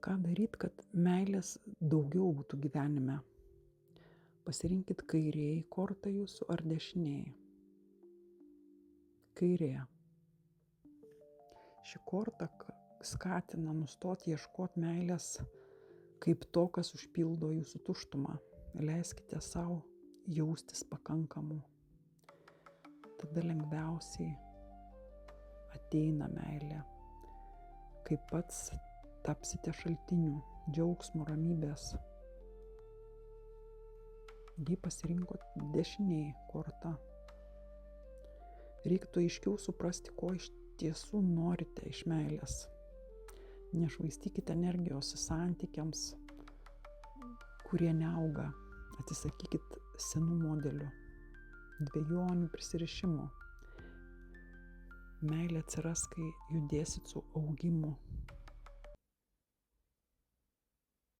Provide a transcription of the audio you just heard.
Ką daryt, kad meilės daugiau būtų gyvenime? Pasirinkit kairieji kortą jūsų ar dešinieji. Kairė. Ši korta skatina nustoti ieškoti meilės kaip to, kas užpildo jūsų tuštumą. Leiskite savo jaustis pakankamu. Tada lengviausiai ateina meilė. Kai pats tapsite šaltiniu džiaugsmo, ramybės. Jei pasirinkot dešiniai kortą, reiktų aiškiau suprasti, ko iš tiesų norite iš meilės. Nešvaistykite energijos santykiams, kurie neauga. Atsisakykit senų modelių, dvejonių, prisirišimų. Meilė atsiras, kai judėsit su augimu.